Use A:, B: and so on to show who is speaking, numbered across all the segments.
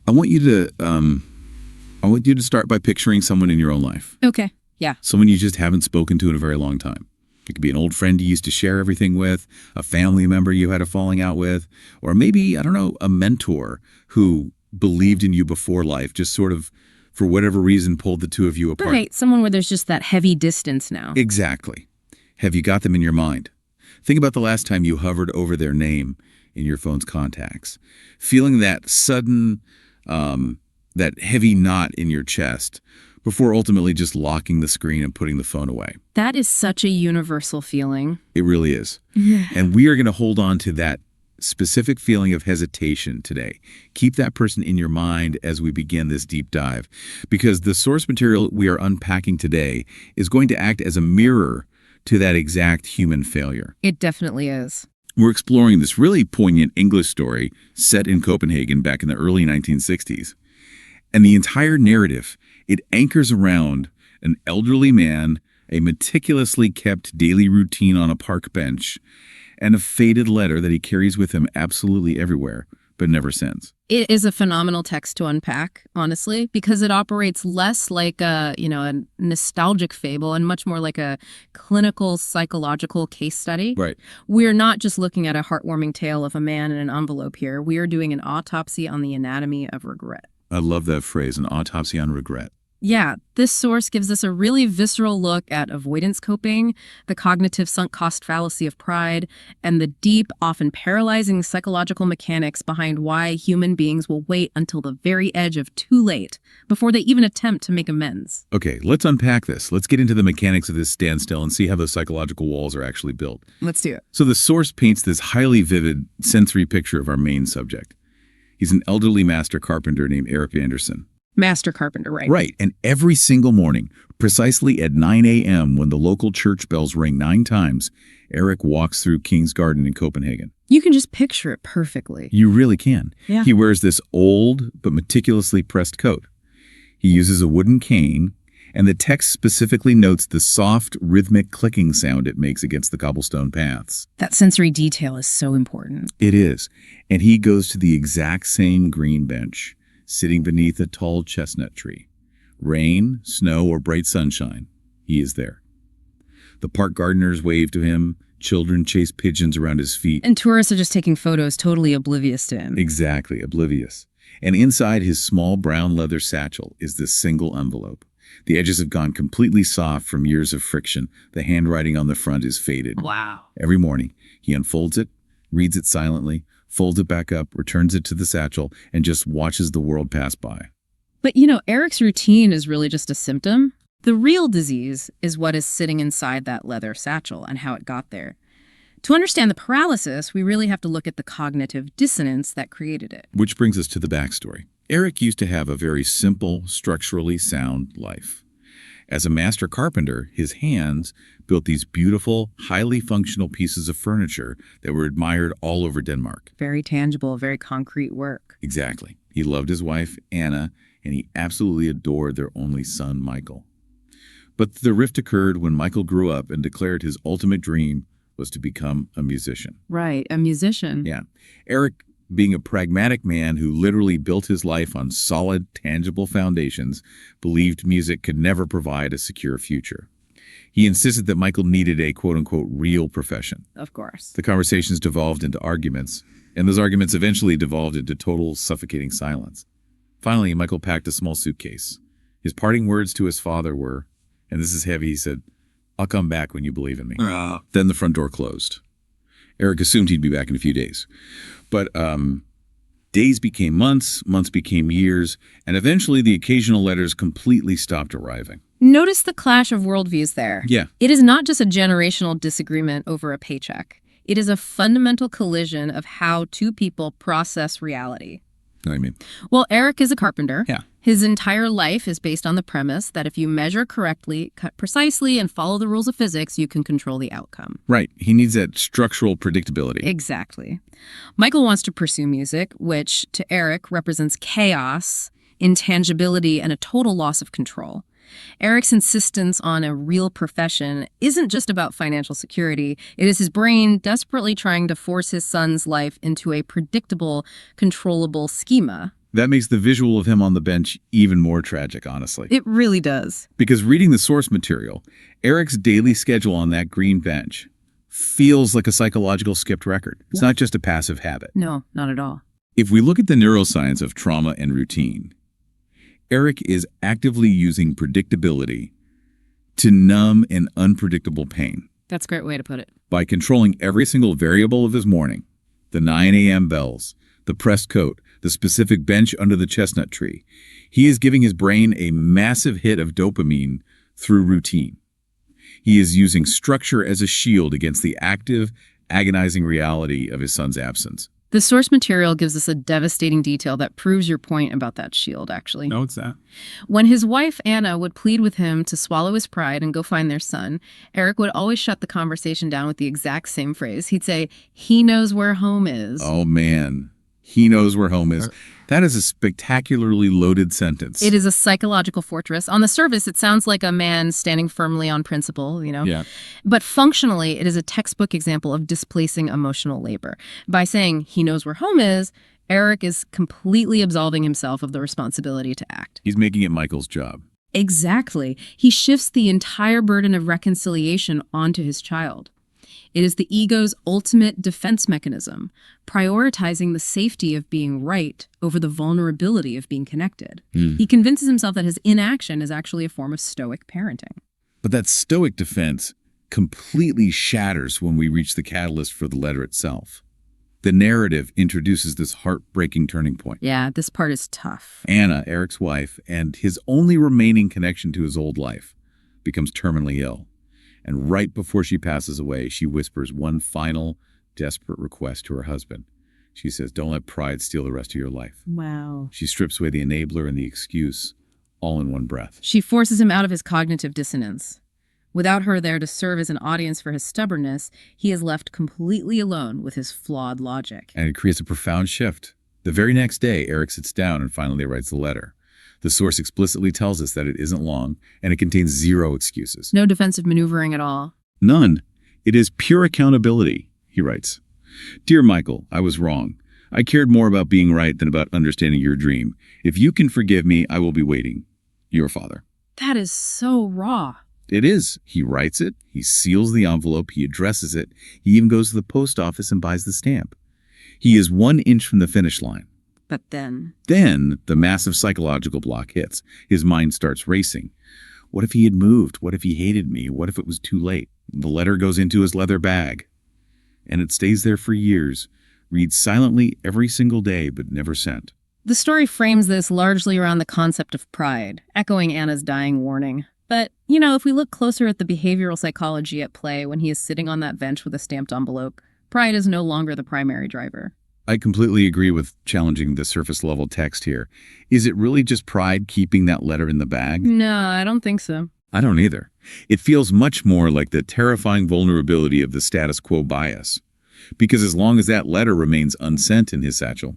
A: I want you to start by picturing someone in your own life.
B: Okay. Yeah.
A: Someone you just haven't spoken to in a very long time. It could be an old friend you used to share everything with, a family member you had a falling out with, or maybe, I don't know, a mentor who believed in you before life, just sort of, for whatever reason, pulled the two of you apart.
B: Right. Someone where there's just that heavy distance now.
A: Exactly. Have you got them in your mind? Think about the last time you hovered over their name in your phone's contacts, feeling that sudden, that heavy knot in your chest before ultimately just locking the screen and putting the phone away.
B: That is such a universal feeling.
A: It really is.
B: Yeah.
A: And we are going to hold on to that specific feeling of hesitation today. Keep that person in your mind as we begin this deep dive, because the source material we are unpacking today is going to act as a mirror to that exact human failure.
B: It definitely is.
A: We're exploring this really poignant English story set in Copenhagen back in the early 1960s. And the entire narrative, it anchors around an elderly man, a meticulously kept daily routine on a park bench, and a faded letter that he carries with him absolutely everywhere, but never sends.
B: It is a phenomenal text to unpack, honestly, because it operates less like a nostalgic fable and much more like a clinical psychological case study.
A: Right.
B: We're not just looking at a heartwarming tale of a man in an envelope here. We are doing an autopsy on the anatomy of regret.
A: I love that phrase, an autopsy on regret.
B: Yeah, this source gives us a really visceral look at avoidance coping, the cognitive sunk cost fallacy of pride, and the deep, often paralyzing psychological mechanics behind why human beings will wait until the very edge of too late before they even attempt to make amends.
A: Okay, let's unpack this. Let's get into the mechanics of this standstill and see how those psychological walls are actually built.
B: Let's do it.
A: So the source paints this highly vivid sensory picture of our main subject. He's an elderly master carpenter named Eric Anderson.
B: Master carpenter, right?
A: Right, and every single morning, precisely at 9 a.m. when the local church bells ring 9 times, Eric walks through King's Garden in Copenhagen.
B: You can just picture it perfectly.
A: You really can.
B: Yeah.
A: He wears this old but meticulously pressed coat. He uses a wooden cane, and the text specifically notes the soft, rhythmic clicking sound it makes against the cobblestone paths.
B: That sensory detail is so important.
A: It is. And he goes to the exact same green bench, sitting beneath a tall chestnut tree. Rain, snow, or bright sunshine, he is there. The park gardeners wave to him, children chase pigeons around his feet.
B: And tourists are just taking photos, totally oblivious to him.
A: Exactly, oblivious. And inside his small brown leather satchel is this single envelope. The edges have gone completely soft from years of friction. The handwriting on the front is faded.
B: Wow.
A: Every morning, he unfolds it, reads it silently, folds it back up, returns it to the satchel, and just watches the world pass by.
B: But Eric's routine is really just a symptom. The real disease is what is sitting inside that leather satchel and how it got there. To understand the paralysis, we really have to look at the cognitive dissonance that created it.
A: Which brings us to the backstory. Eric used to have a very simple, structurally sound life. As a master carpenter, his hands built these beautiful, highly functional pieces of furniture that were admired all over Denmark.
B: Very tangible, very concrete work.
A: Exactly. He loved his wife, Anna, and he absolutely adored their only son, Michael. But the rift occurred when Michael grew up and declared his ultimate dream was to become a musician.
B: Right, a musician.
A: Yeah. Eric, being a pragmatic man who literally built his life on solid, tangible foundations, believed music could never provide a secure future. He insisted that Michael needed a quote-unquote real profession.
B: Of course.
A: The conversations devolved into arguments, and those arguments eventually devolved into total suffocating silence. Finally, Michael packed a small suitcase. His parting words to his father were, and this is heavy, he said, "I'll come back when you believe in me." Then the front door closed. Eric assumed he'd be back in a few days. But days became months, months became years, and eventually the occasional letters completely stopped arriving.
B: Notice the clash of worldviews there.
A: Yeah.
B: It is not just a generational disagreement over a paycheck. It is a fundamental collision of how two people process reality.
A: I mean,
B: Well, Eric is a carpenter.
A: Yeah.
B: His entire life is based on the premise that if you measure correctly, cut precisely, and follow the rules of physics, you can control the outcome.
A: right. He needs that structural predictability.
B: Exactly. Michael wants to pursue music, which to Eric represents chaos, intangibility, and a total loss of control. Eric's insistence on a real profession isn't just about financial security. It is his brain desperately trying to force his son's life into a predictable, controllable schema.
A: That makes the visual of him on the bench even more tragic, honestly.
B: It really does.
A: Because reading the source material, Eric's daily schedule on that green bench feels like a psychological skipped record. It's not just a passive habit.
B: No, not at all.
A: If we look at the neuroscience of trauma and routine, Eric is actively using predictability to numb an unpredictable pain.
B: That's a great way to put it.
A: By controlling every single variable of his morning, the 9 a.m. bells, the pressed coat, the specific bench under the chestnut tree, he is giving his brain a massive hit of dopamine through routine. He is using structure as a shield against the active, agonizing reality of his son's absence.
B: The source material gives us a devastating detail that proves your point about that shield, actually.
A: No, it's that.
B: When his wife, Anna, would plead with him to swallow his pride and go find their son, Eric would always shut the conversation down with the exact same phrase. He'd say, "He knows where home is."
A: Oh, man. He knows where home is. That is a spectacularly loaded sentence.
B: It is a psychological fortress. On the surface, it sounds like a man standing firmly on principle,
A: Yeah.
B: But functionally, it is a textbook example of displacing emotional labor. By saying he knows where home is, Eric is completely absolving himself of the responsibility to act.
A: He's making it Michael's job.
B: Exactly. He shifts the entire burden of reconciliation onto his child. It is the ego's ultimate defense mechanism, prioritizing the safety of being right over the vulnerability of being connected. He convinces himself that his inaction is actually a form of stoic parenting.
A: But that stoic defense completely shatters when we reach the catalyst for the letter itself. The narrative introduces this heartbreaking turning point.
B: Yeah, this part is tough.
A: Anna, Eric's wife, and his only remaining connection to his old life, becomes terminally ill. And right before she passes away, she whispers one final, desperate request to her husband. She says, "Don't let pride steal the rest of your life."
B: Wow.
A: She strips away the enabler and the excuse, all in one breath.
B: She forces him out of his cognitive dissonance. Without her there to serve as an audience for his stubbornness, he is left completely alone with his flawed logic.
A: And it creates a profound shift. The very next day, Eric sits down and finally writes the letter. The source explicitly tells us that it isn't long, and it contains zero excuses.
B: No defensive maneuvering at all.
A: None. It is pure accountability, he writes. "Dear Michael, I was wrong. I cared more about being right than about understanding your dream. If you can forgive me, I will be waiting. Your father."
B: That is so raw.
A: It is. He writes it, he seals the envelope, he addresses it, he even goes to the post office and buys the stamp. He is 1 inch from the finish line.
B: But then
A: The massive psychological block hits. His mind starts racing. What if he had moved? What if he hated me? What if it was too late? The letter goes into his leather bag. And it stays there for years, reads silently every single day, but never sent.
B: the story frames this largely around the concept of pride, echoing Anna's dying warning. But, if we look closer at the behavioral psychology at play when he is sitting on that bench with a stamped envelope, pride is no longer the primary driver.
A: I completely agree with challenging the surface-level text here. Is it really just pride keeping that letter in the bag?
B: No, I don't think so.
A: I don't either. It feels much more like the terrifying vulnerability of the status quo bias. Because as long as that letter remains unsent in his satchel,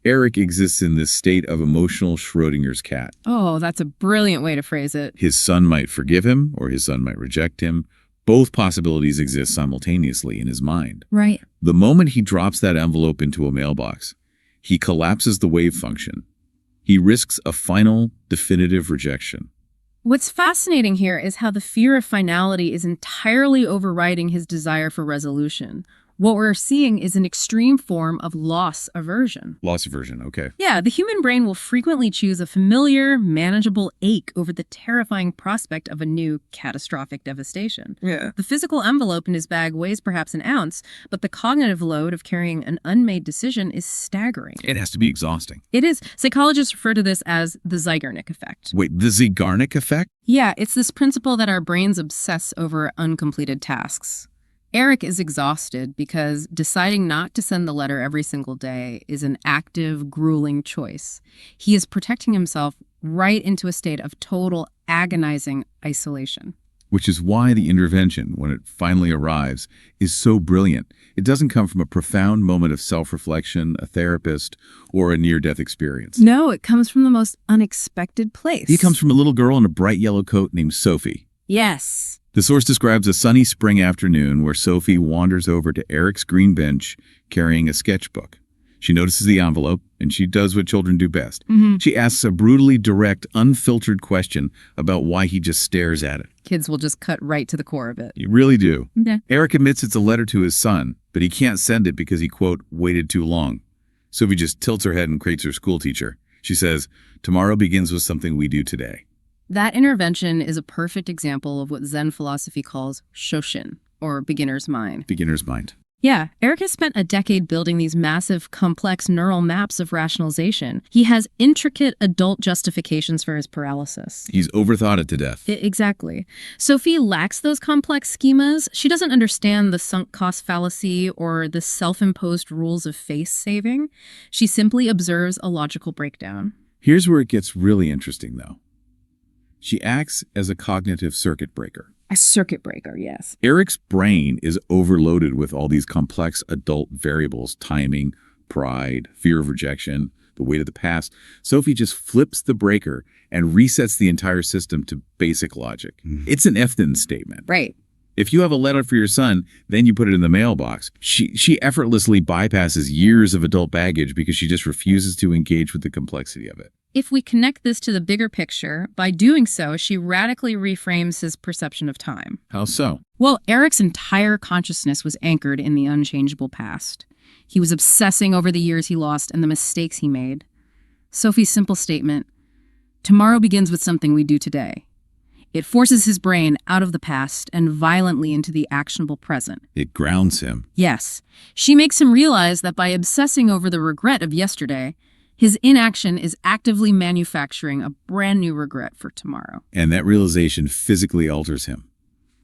A: Eric exists in this state of emotional Schrodinger's cat.
B: Oh, that's a brilliant way to phrase it.
A: His son might forgive him, or his son might reject him. Both possibilities exist simultaneously in his mind.
B: Right.
A: The moment he drops that envelope into a mailbox, he collapses the wave function. He risks a final, definitive rejection.
B: What's fascinating here is how the fear of finality is entirely overriding his desire for resolution. What we're seeing is an extreme form of loss aversion.
A: Loss aversion, okay.
B: Yeah, the human brain will frequently choose a familiar, manageable ache over the terrifying prospect of a new, catastrophic devastation.
A: Yeah.
B: The physical envelope in his bag weighs perhaps an ounce, but the cognitive load of carrying an unmade decision is staggering.
A: It has to be exhausting.
B: It is. Psychologists refer to this as the Zeigarnik effect.
A: Wait, the Zeigarnik effect?
B: Yeah, it's this principle that our brains obsess over uncompleted tasks. Eric is exhausted because deciding not to send the letter every single day is an active, grueling choice. He is protecting himself right into a state of total, agonizing isolation.
A: Which is why the intervention, when it finally arrives, is so brilliant. It doesn't come from a profound moment of self-reflection, a therapist, or a near-death experience.
B: No, it comes from the most unexpected place.
A: It comes from a little girl in a bright yellow coat named Sophie.
B: Yes.
A: The source describes a sunny spring afternoon where Sophie wanders over to Eric's green bench carrying a sketchbook. She notices the envelope, and she does what children do best.
B: Mhm.
A: She asks a brutally direct, unfiltered question about why he just stares at it.
B: Kids will just cut right to the core of it.
A: You really do.
B: Yeah.
A: Eric admits it's a letter to his son, but he can't send it because he, quote, waited too long. Sophie just tilts her head and creates her school teacher. She says, tomorrow begins with something we do today.
B: That intervention is a perfect example of what Zen philosophy calls shoshin, or beginner's mind.
A: Beginner's mind.
B: Yeah, Eric has spent a decade building these massive, complex neural maps of rationalization. He has intricate adult justifications for his paralysis.
A: He's overthought it to death.
B: Exactly. Sophie lacks those complex schemas. She doesn't understand the sunk cost fallacy or the self-imposed rules of face saving. She simply observes a logical breakdown.
A: Here's where it gets really interesting, though. She acts as a cognitive circuit breaker.
B: A circuit breaker, yes.
A: Eric's brain is overloaded with all these complex adult variables: timing, pride, fear of rejection, the weight of the past. Sophie just flips the breaker and resets the entire system to basic logic. It's an if-then statement.
B: Right.
A: If you have a letter for your son, then you put it in the mailbox. She effortlessly bypasses years of adult baggage because she just refuses to engage with the complexity of it.
B: If we connect this to the bigger picture, by doing so, she radically reframes his perception of time.
A: How so?
B: Well, Eric's entire consciousness was anchored in the unchangeable past. He was obsessing over the years he lost and the mistakes he made. Sophie's simple statement, tomorrow begins with something we do today. It forces his brain out of the past and violently into the actionable present.
A: It grounds him.
B: Yes, she makes him realize that by obsessing over the regret of yesterday, his inaction is actively manufacturing a brand new regret for tomorrow.
A: And that realization physically alters him.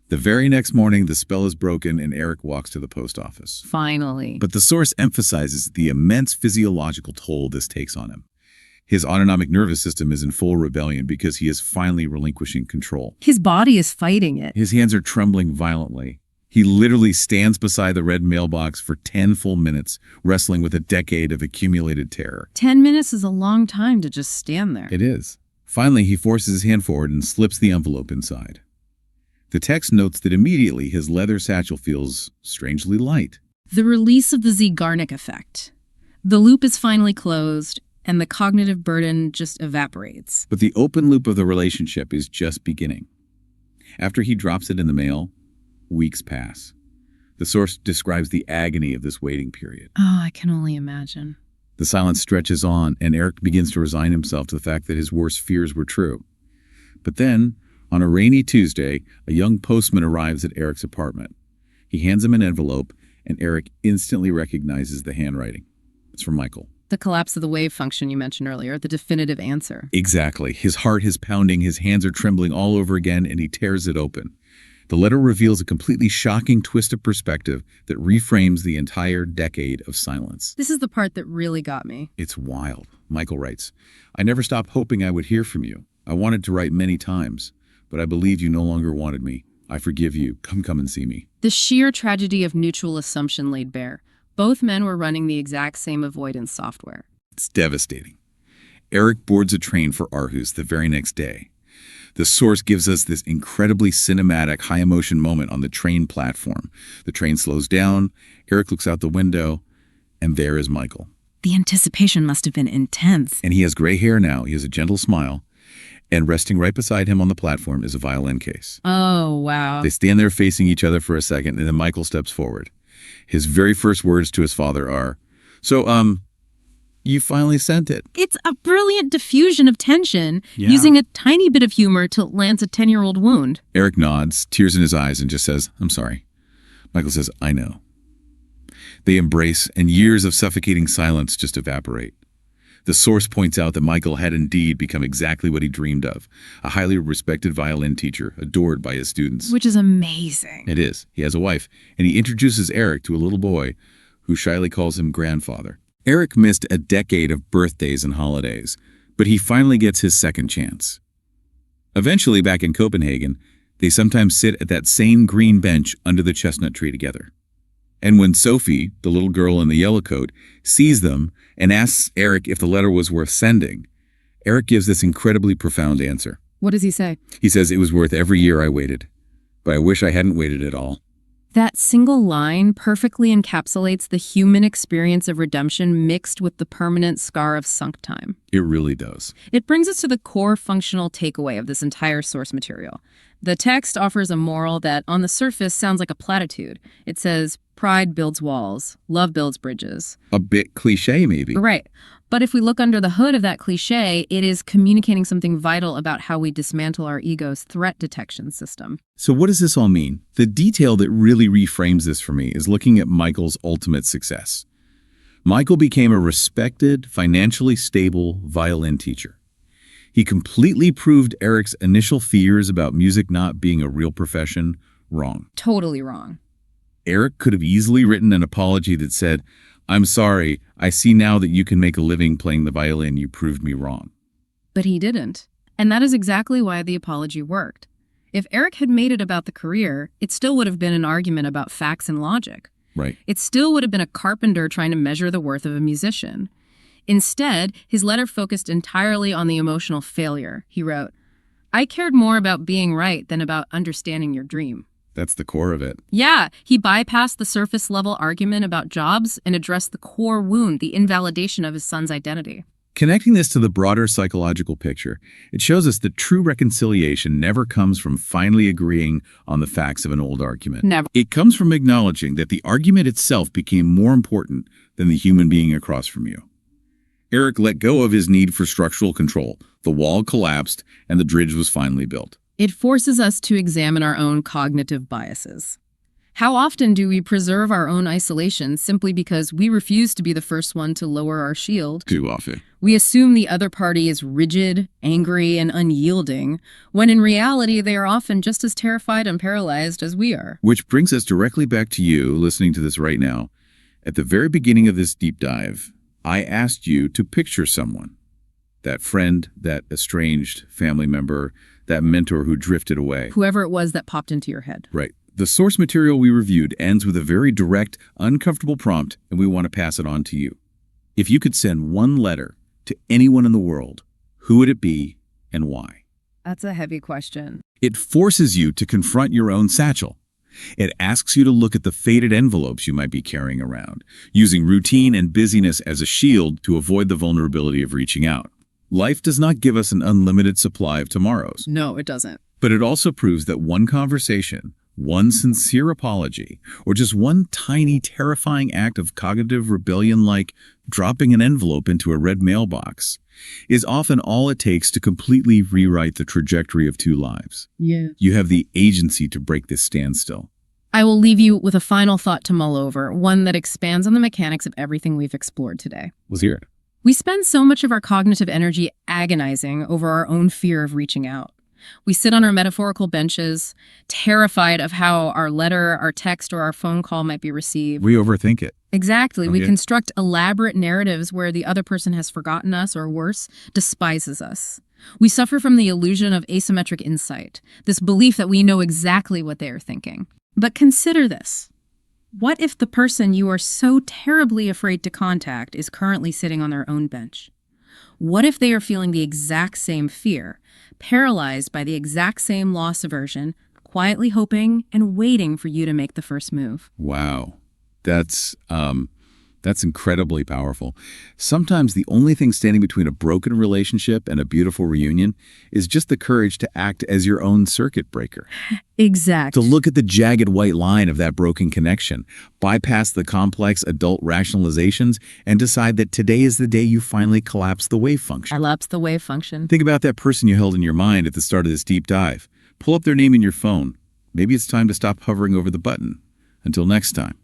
A: The very next morning, the spell is broken and Eric walks to the post office.
B: Finally.
A: But the source emphasizes the immense physiological toll this takes on him. His autonomic nervous system is in full rebellion because he is finally relinquishing control.
B: His body is fighting it.
A: His hands are trembling violently. He literally stands beside the red mailbox for 10 full minutes, wrestling with a decade of accumulated terror.
B: 10 minutes is a long time to just stand there.
A: It is. Finally, he forces his hand forward and slips the envelope inside. The text notes that immediately his leather satchel feels strangely light.
B: The release of the Zeigarnik effect. The loop is finally closed, and the cognitive burden just evaporates.
A: But the open loop of the relationship is just beginning. After he drops it in the mail, weeks pass. The source describes the agony of this waiting period.
B: Oh, I can only imagine.
A: The silence stretches on, and Eric begins to resign himself to the fact that his worst fears were true. But then, on a rainy Tuesday, a young postman arrives at Eric's apartment. He hands him an envelope, and Eric instantly recognizes the handwriting. It's from Michael.
B: The collapse of the wave function you mentioned earlier, the definitive answer.
A: Exactly. His heart is pounding, his hands are trembling all over again, and he tears it open. The letter reveals a completely shocking twist of perspective that reframes the entire decade of silence.
B: This is the part that really got me.
A: It's wild. Michael writes, I never stopped hoping I would hear from you. I wanted to write many times, but I believed you no longer wanted me. I forgive you. Come and see me.
B: The sheer tragedy of mutual assumption laid bare. Both men were running the exact same avoidance software.
A: It's devastating. Eric boards a train for Aarhus the very next day. The source gives us this incredibly cinematic, high-emotion moment on the train platform. The train slows down, Eric looks out the window, and there is Michael.
B: The anticipation must have been intense.
A: And he has gray hair now, he has a gentle smile, and resting right beside him on the platform is a violin case.
B: Oh, wow.
A: They stand there facing each other for a second, and then Michael steps forward. His very first words to his father are, So, you finally sent it.
B: It's a brilliant diffusion of tension, using a tiny bit of humor to lance a 10-year-old wound.
A: Eric nods, tears in his eyes, and just says, I'm sorry. Michael says, I know. They embrace, and years of suffocating silence just evaporate. The source points out that Michael had indeed become exactly what he dreamed of, a highly respected violin teacher, adored by his students.
B: Which is amazing.
A: It is. He has a wife, and he introduces Eric to a little boy who shyly calls him grandfather. Eric missed a decade of birthdays and holidays, but he finally gets his second chance. Eventually, back in Copenhagen, they sometimes sit at that same green bench under the chestnut tree together. And when Sophie, the little girl in the yellow coat, sees them and asks Eric if the letter was worth sending, Eric gives this incredibly profound answer.
B: What does he say?
A: He says, it was worth every year I waited, but I wish I hadn't waited at all.
B: That single line perfectly encapsulates the human experience of redemption mixed with the permanent scar of sunk time.
A: It really does.
B: It brings us to the core functional takeaway of this entire source material. The text offers a moral that, on the surface, sounds like a platitude. It says, pride builds walls, love builds bridges.
A: A bit cliche, maybe.
B: Right. But if we look under the hood of that cliche, it is communicating something vital about how we dismantle our ego's threat detection system.
A: So what does this all mean? The detail that really reframes this for me is looking at Michael's ultimate success. Michael became a respected, financially stable violin teacher. He completely proved Eric's initial fears about music not being a real profession wrong.
B: Totally wrong.
A: Eric could have easily written an apology that said, "I'm sorry, I see now that you can make a living playing the violin. You proved me wrong."
B: But he didn't. And that is exactly why the apology worked. If Eric had made it about the career, it still would have been an argument about facts and logic.
A: Right.
B: It still would have been a carpenter trying to measure the worth of a musician. Instead, his letter focused entirely on the emotional failure. He wrote, "I cared more about being right than about understanding your dream."
A: That's the core of it.
B: Yeah, he bypassed the surface-level argument about jobs and addressed the core wound, the invalidation of his son's identity.
A: Connecting this to the broader psychological picture, it shows us that true reconciliation never comes from finally agreeing on the facts of an old argument.
B: Never.
A: It comes from acknowledging that the argument itself became more important than the human being across from you. Eric let go of his need for structural control. The wall collapsed, and the bridge was finally built.
B: It forces us to examine our own cognitive biases. How often do we preserve our own isolation simply because we refuse to be the first one to lower our shield?
A: Too often.
B: We assume the other party is rigid, angry, and unyielding, when in reality they are often just as terrified and paralyzed as we are.
A: Which brings us directly back to you listening to this right now. At the very beginning of this deep dive, I asked you to picture someone. That friend, that estranged family member, that mentor who drifted away.
B: Whoever it was that popped into your head.
A: Right. The source material we reviewed ends with a very direct, uncomfortable prompt, and we want to pass it on to you. If you could send one letter to anyone in the world, who would it be and why?
B: That's a heavy question.
A: It forces you to confront your own satchel. It asks you to look at the faded envelopes you might be carrying around, using routine and busyness as a shield to avoid the vulnerability of reaching out. Life does not give us an unlimited supply of tomorrows.
B: No, it doesn't.
A: But it also proves that one conversation, one sincere apology, or just one tiny, terrifying act of cognitive rebellion like dropping an envelope into a red mailbox, is often all it takes to completely rewrite the trajectory of two lives.
B: Yeah.
A: You have the agency to break this standstill.
B: I will leave you with a final thought to mull over, one that expands on the mechanics of everything we've explored today.
A: Let's hear it.
B: We spend so much of our cognitive energy agonizing over our own fear of reaching out. We sit on our metaphorical benches, terrified of how our letter, our text, or our phone call might be received.
A: We overthink it.
B: Exactly. We
A: Okay.
B: construct elaborate narratives where the other person has forgotten us or worse, despises us. We suffer from the illusion of asymmetric insight, this belief that we know exactly what they are thinking. But consider this. What if the person you are so terribly afraid to contact is currently sitting on their own bench? What if they are feeling the exact same fear, paralyzed by the exact same loss aversion, quietly hoping and waiting for you to make the first move?
A: Wow. That's incredibly powerful. Sometimes the only thing standing between a broken relationship and a beautiful reunion is just the courage to act as your own circuit breaker.
B: Exactly.
A: To look at the jagged white line of that broken connection, bypass the complex adult rationalizations, and decide that today is the day you finally collapse the wave function.
B: Collapse the wave function.
A: Think about that person you held in your mind at the start of this deep dive. Pull up their name in your phone. Maybe it's time to stop hovering over the button. Until next time.